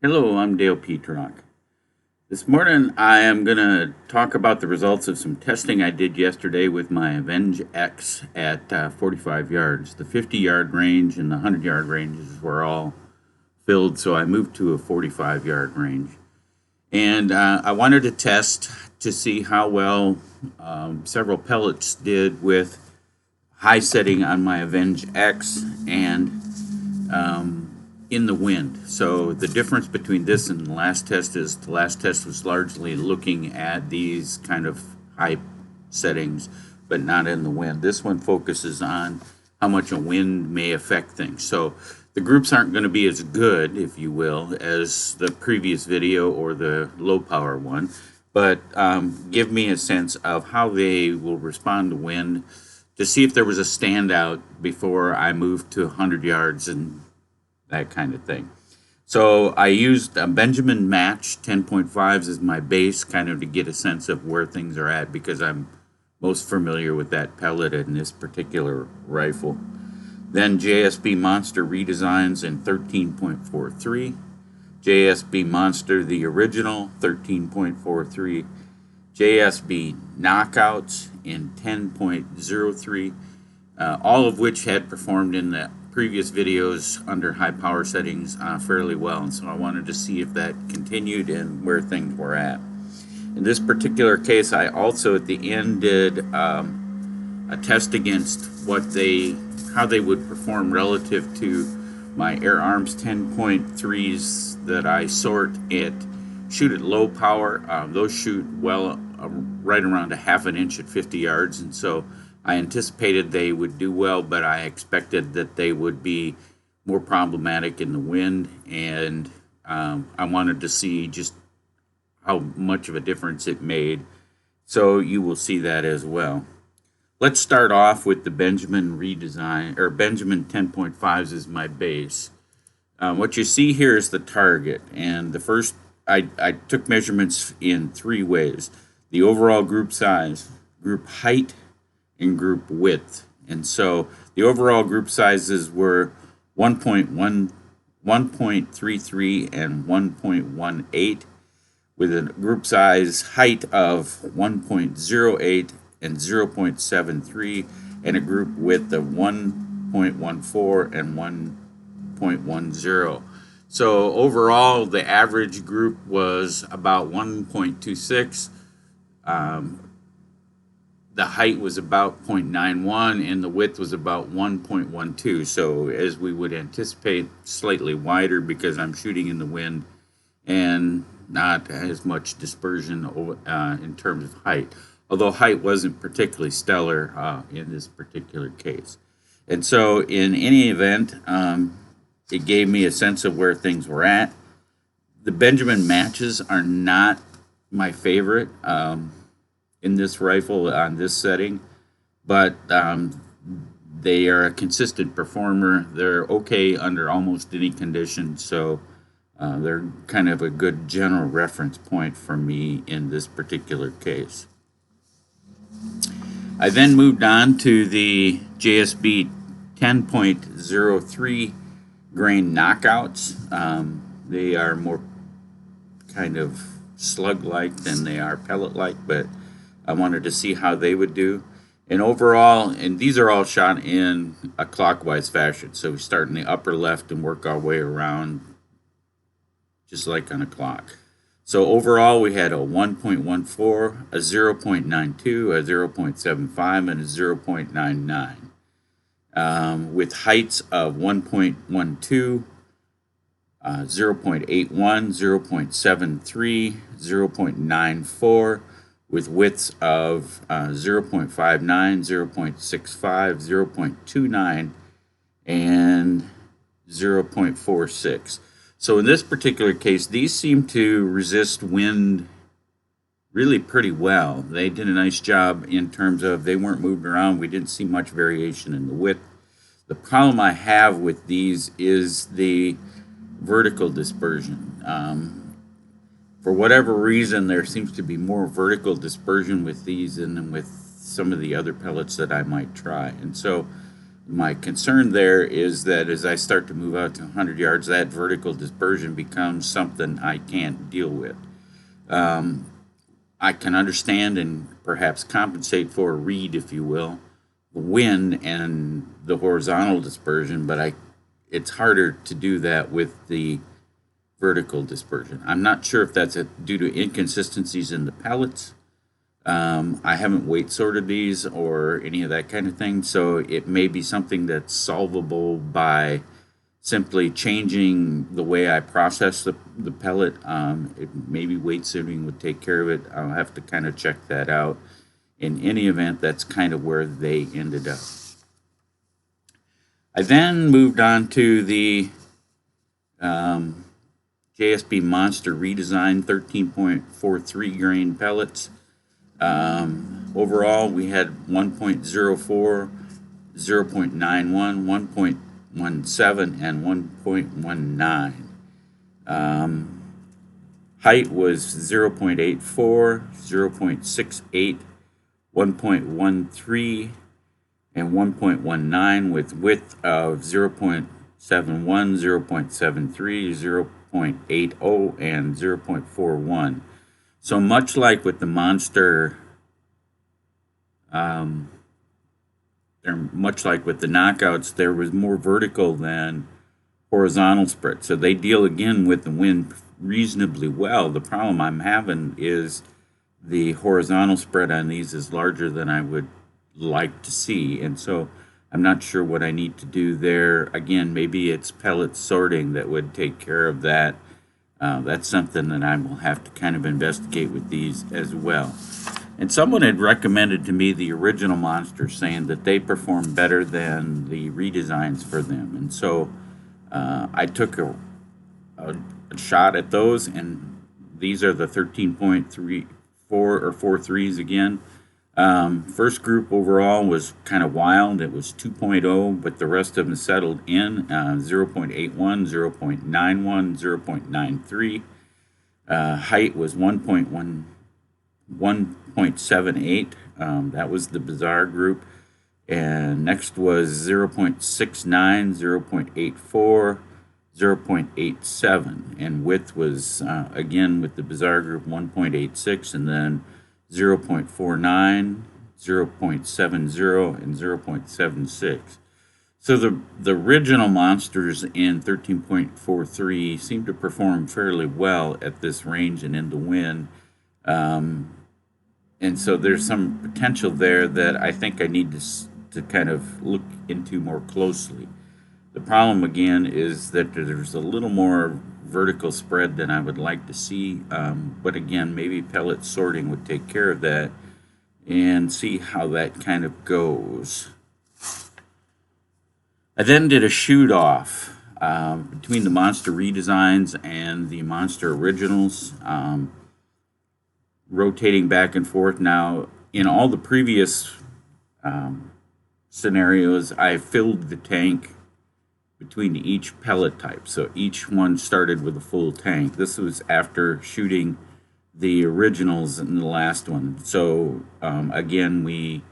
Hello, I'm Dale Petrock. This morning I am going to talk about the results of some testing I did yesterday with my Avenge-X at 45 yards. The 50-yard range and the 100-yard ranges were all filled, so I moved to a 45-yard range. And I wanted to test to see how well several pellets did with high setting on my Avenge-X and in the wind. So the difference between this and the last test is the last test was largely looking at these kind of high settings, but not in the wind. This one focuses on how much a wind may affect things. So the groups aren't going to be as good, if you will, as the previous video or the low power one, but give me a sense of how they will respond to wind to see if there was a standout before I moved to 100 yards and that kind of thing. So I used a Benjamin Match 10.5s as my base, kind of to get a sense of where things are at, because I'm most familiar with that pellet in this particular rifle. Then JSB Monster Redesigns in 13.43, JSB Monster the original 13.43, JSB Knockouts in 10.03, all of which had performed in the previous videos under high power settings fairly well, and so I wanted to see if that continued and where things were at. In this particular case, I also at the end did a test against how they would perform relative to my Air Arms 10.3s that I shoot at low power. Those shoot well right around a half an inch at 50 yards, and so I anticipated they would do well, but I expected that they would be more problematic in the wind, and I wanted to see just how much of a difference it made. So you will see that as well. Let's start off with the Benjamin redesign, or Benjamin 10.5s as my base. What you see here is the target, and the first, I took measurements in three ways: the overall group size, group height, and group width. And so the overall group sizes were 1.1, 1.33, and 1.18, with a group size height of 1.08 and 0.73, and a group width of 1.14 and 1.10. So overall, the average group was about 1.26. The height was about 0.91 and the width was about 1.12. So as we would anticipate, slightly wider because I'm shooting in the wind and not as much dispersion in terms of height. Although height wasn't particularly stellar in this particular case. And so in any event, it gave me a sense of where things were at. The Benjamin matches are not my favorite in this rifle on this setting, but they are a consistent performer. They're okay under almost any condition, so they're kind of a good general reference point for me in this particular case. I then moved on to the JSB 10.03 grain knockouts. They are more kind of slug-like than they are pellet-like, but I wanted to see how they would do. And overall, and these are all shot in a clockwise fashion. So we start in the upper left and work our way around just like on a clock. So overall, we had a 1.14, a 0.92, a 0.75, and a 0.99. With heights of 1.12, 0.81, 0.73, 0.94, with widths of 0.59, 0.65, 0.29, and 0.46. So in this particular case, these seem to resist wind really pretty well. They did a nice job in terms of they weren't moved around. We didn't see much variation in the width. The problem I have with these is the vertical dispersion. For whatever reason, there seems to be more vertical dispersion with these than with some of the other pellets that I might try. And so my concern there is that as I start to move out to 100 yards, that vertical dispersion becomes something I can't deal with. I can understand and perhaps compensate for a reed, if you will, the wind and the horizontal dispersion, but it's harder to do that with the vertical dispersion. I'm not sure if that's due to inconsistencies in the pellets. I haven't weight sorted these or any of that kind of thing, so it may be something that's solvable by simply changing the way I process the pellet. Maybe weight sorting would take care of it. I'll have to kind of check that out. In any event, that's kind of where they ended up. I then moved on to the JSB Monster Redesign 13.43 grain pellets. Overall, we had 1.04, 0.91, 1.17, and 1.19. Height was 0.84, 0.68, 1.13, and 1.19, with width of 0.71, 0.73, 0.80, and 0.41. So much like with the Monster, much like with the knockouts, there was more vertical than horizontal spread. So they deal again with the wind reasonably well. The problem I'm having is the horizontal spread on these is larger than I would like to see, and so I'm not sure what I need to do there. Again, maybe it's pellet sorting that would take care of that. That's something that I will have to kind of investigate with these as well. And someone had recommended to me the original Monsters, saying that they perform better than the redesigns for them. And so I took a shot at those, and these are the 13.34 or 43s again. First group overall was kind of wild. It was 2.0, but the rest of them settled in 0.81, 0.91, 0.93. Height was 1.78. That was the bizarre group. And next was 0.69, 0.84, 0.87. And width was, again, with the bizarre group, 1.86, and then 0.49, 0.70, and 0.76. So the original Monsters in 13.43 seem to perform fairly well at this range and in the wind. And so there's some potential there that I think I need to kind of look into more closely. The problem, again, is that there's a little more vertical spread than I would like to see, but again, maybe pellet sorting would take care of that, and see how that kind of goes. I then did a shoot off between the Monster Redesigns and the Monster Originals, rotating back and forth. Now, in all the previous scenarios, I filled the tank between each pellet type, so each one started with a full tank. This was after shooting the originals in the last one. So again,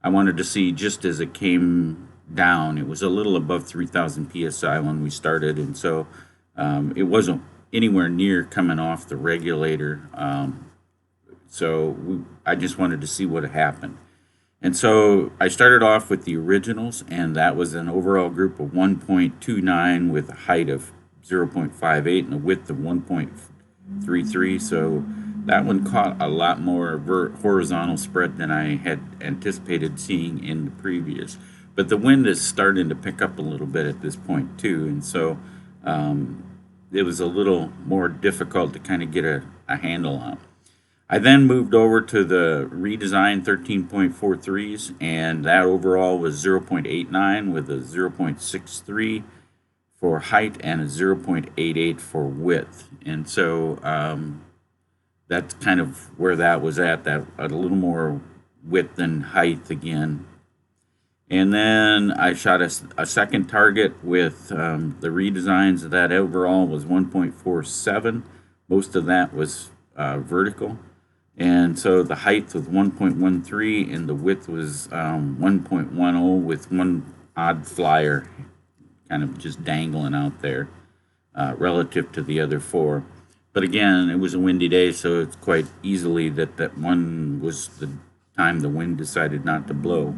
I wanted to see just as it came down. It was a little above 3,000 psi when we started, and so it wasn't anywhere near coming off the regulator. I just wanted to see what happened. And so I started off with the originals, and that was an overall group of 1.29 with a height of 0.58 and a width of 1.33. So that one caught a lot more horizontal spread than I had anticipated seeing in the previous. But the wind is starting to pick up a little bit at this point too, and so it was a little more difficult to kind of get a handle on. I then moved over to the redesign 13.43s, and that overall was 0.89 with a 0.63 for height and a 0.88 for width. And so that's kind of where that was at, that a little more width than height again. And then I shot a second target with the redesigns. That overall was 1.47. Most of that was vertical. And so the height was 1.13 and the width was 1.10 with odd flyer kind of just dangling out there relative to the other four. But again, it was a windy day, so it's quite easily that one was the time the wind decided not to blow.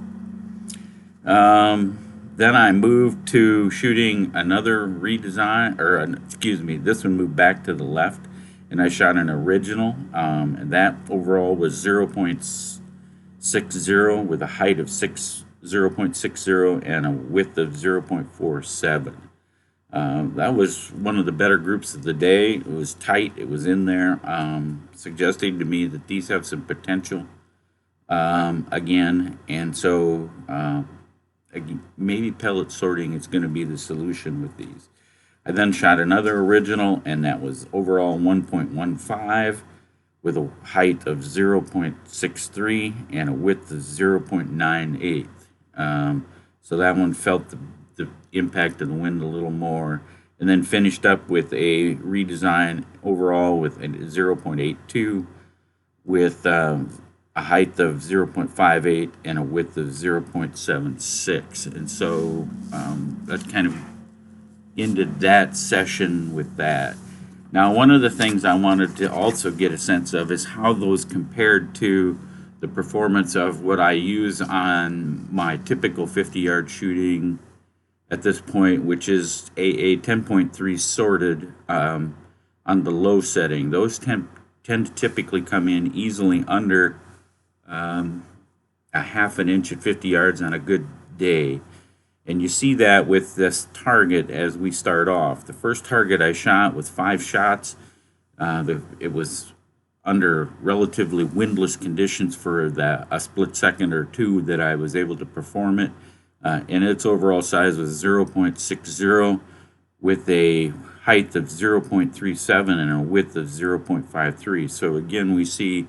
Then I moved to shooting another redesign, or excuse me, this one moved back to the left, and I shot an original, and that overall was 0.60 with a height of 0.60 and a width of 0.47. That was one of the better groups of the day. It was tight, it was in there, suggesting to me that these have some potential again, and so maybe pellet sorting is going to be the solution with these. I then shot another original, and that was overall 1.15 with a height of 0.63 and a width of 0.98. So that one felt the impact of the wind a little more, and then finished up with a redesign overall with a 0.82 with a height of 0.58 and a width of 0.76. And so that kind of ended that session with that. Now, one of the things I wanted to also get a sense of is how those compared to the performance of what I use on my typical 50-yard shooting at this point, which is a 10.3 sorted on the low setting. Those tend to typically come in easily under a half an inch at 50 yards on a good day. And you see that with this target as we start off. The first target I shot with 5 shots, it was under relatively windless conditions for a split second or two that I was able to perform it. And its overall size was 0.60 with a height of 0.37 and a width of 0.53. So again, we see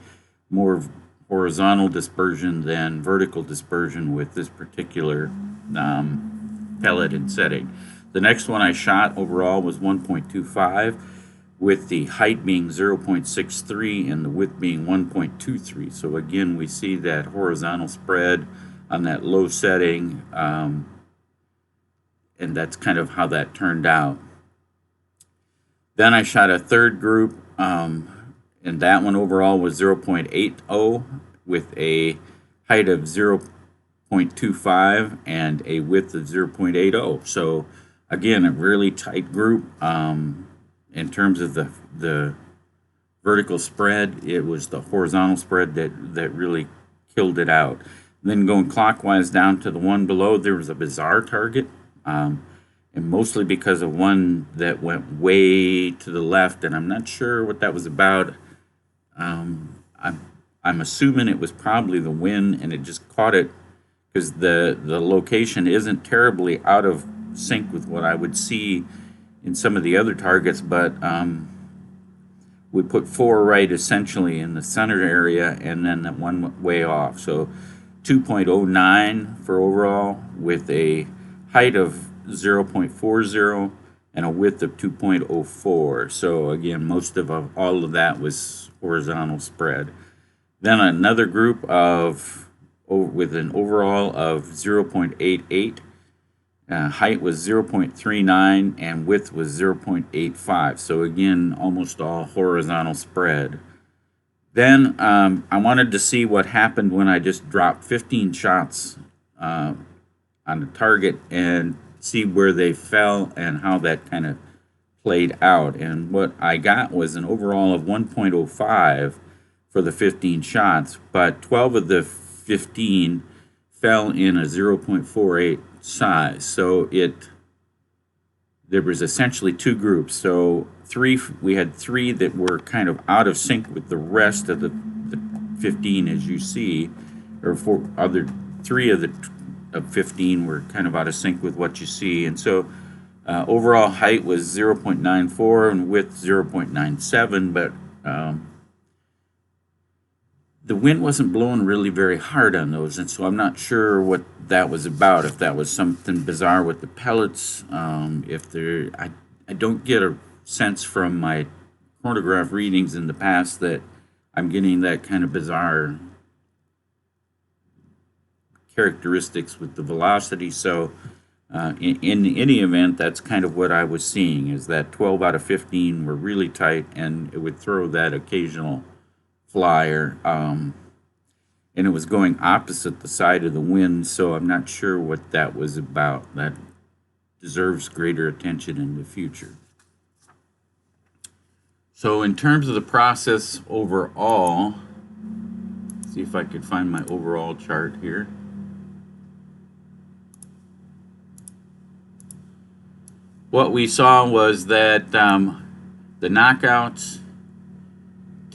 more horizontal dispersion than vertical dispersion with this particular pellet and setting. The next one I shot overall was 1.25 with the height being 0.63 and the width being 1.23. So again, we see that horizontal spread on that low setting, and that's kind of how that turned out. Then I shot a third group, and that one overall was 0.80 with a height of 0.25 and a width of 0.80. So again, a really tight group. In terms of the vertical spread, it was the horizontal spread that really killed it out. Then going clockwise down to the one below, there was a bizarre target, and mostly because of one that went way to the left, and I'm not sure what that was about. I'm assuming it was probably the wind, and it just caught it because the location isn't terribly out of sync with what I would see in some of the other targets, but we put 4 right essentially in the center area, and then that one went way off. So 2.09 for overall with a height of 0.40 and a width of 2.04. So again, most of all of that was horizontal spread. Then another group with an overall of 0.88. Height was 0.39 and width was 0.85. So again, almost all horizontal spread. Then I wanted to see what happened when I just dropped 15 shots on the target and see where they fell and how that kind of played out. And what I got was an overall of 1.05 for the 15 shots, but 12 of the 15 fell in a 0.48 size. So there was essentially 2 groups. So we had 3 that were kind of out of sync with the rest of the 15, as you see, or 3 of the 15 were kind of out of sync with what you see. And so overall height was 0.94 and width 0.97, but the wind wasn't blowing really very hard on those, and so I'm not sure what that was about, if that was something bizarre with the pellets. I don't get a sense from my chronograph readings in the past that I'm getting that kind of bizarre characteristics with the velocity. So In any event, that's kind of what I was seeing, is that 12 out of 15 were really tight, and it would throw that occasional flyer. And it was going opposite the side of the wind, so I'm not sure what that was about. That deserves greater attention in the future. So in terms of the process overall, see if I could find my overall chart here. What we saw was that the knockouts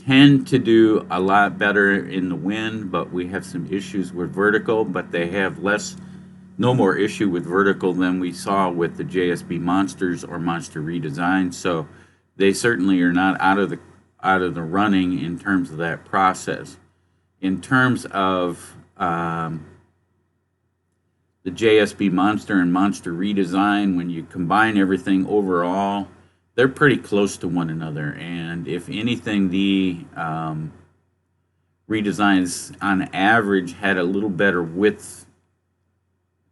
tend to do a lot better in the wind, but we have some issues with vertical, but they have no more issue with vertical than we saw with the JSB Monsters or Monster Redesign. So they certainly are not out of the running in terms of that process. In terms of the JSB Monster and Monster Redesign, when you combine everything overall, they're pretty close to one another. And if anything, the redesigns on average had a little better width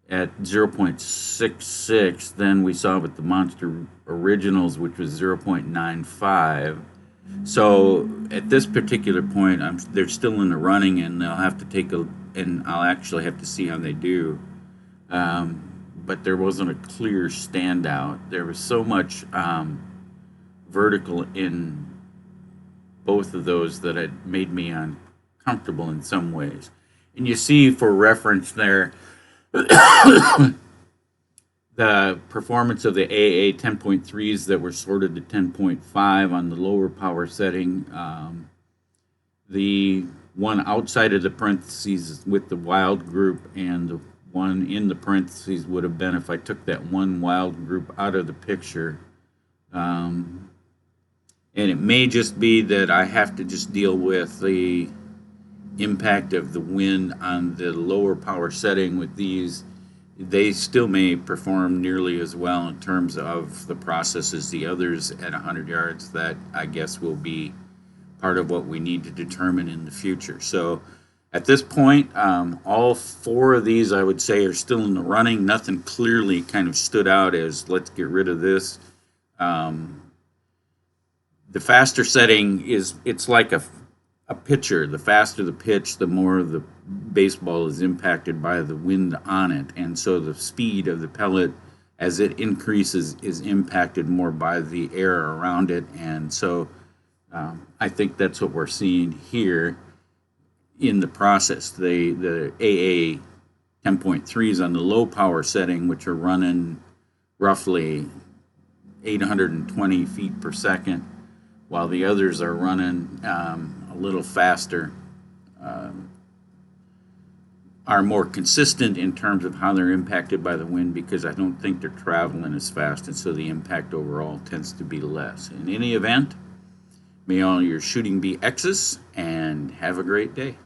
at 0.66 than we saw with the Monster Originals, which was 0.95. So at this particular point, they're still in the running, and they'll have to and I'll actually have to see how they do. But there wasn't a clear standout. There was so much vertical in both of those that it made me uncomfortable in some ways. And you see, for reference there, the performance of the AA 10.3s that were sorted to 10.5 on the lower power setting. The one outside of the parentheses with the wild group, and the one in the parentheses would have been if I took that one wild group out of the picture. And it may just be that I have to just deal with the impact of the wind on the lower power setting with these. They still may perform nearly as well in terms of the process as the others at 100 yards. That, I guess, will be part of what we need to determine in the future. So at this point, all four of these, I would say, are still in the running. Nothing clearly kind of stood out as, let's get rid of this. The faster setting it's like a pitcher. The faster the pitch, the more the baseball is impacted by the wind on it. And so the speed of the pellet, as it increases, is impacted more by the air around it. And so I think that's what we're seeing here in the process. The AA 10.3s on the low power setting, which are running roughly 820 feet per second, while the others are running a little faster, are more consistent in terms of how they're impacted by the wind, because I don't think they're traveling as fast, and so the impact overall tends to be less. In any event, may all your shooting be X's, and have a great day.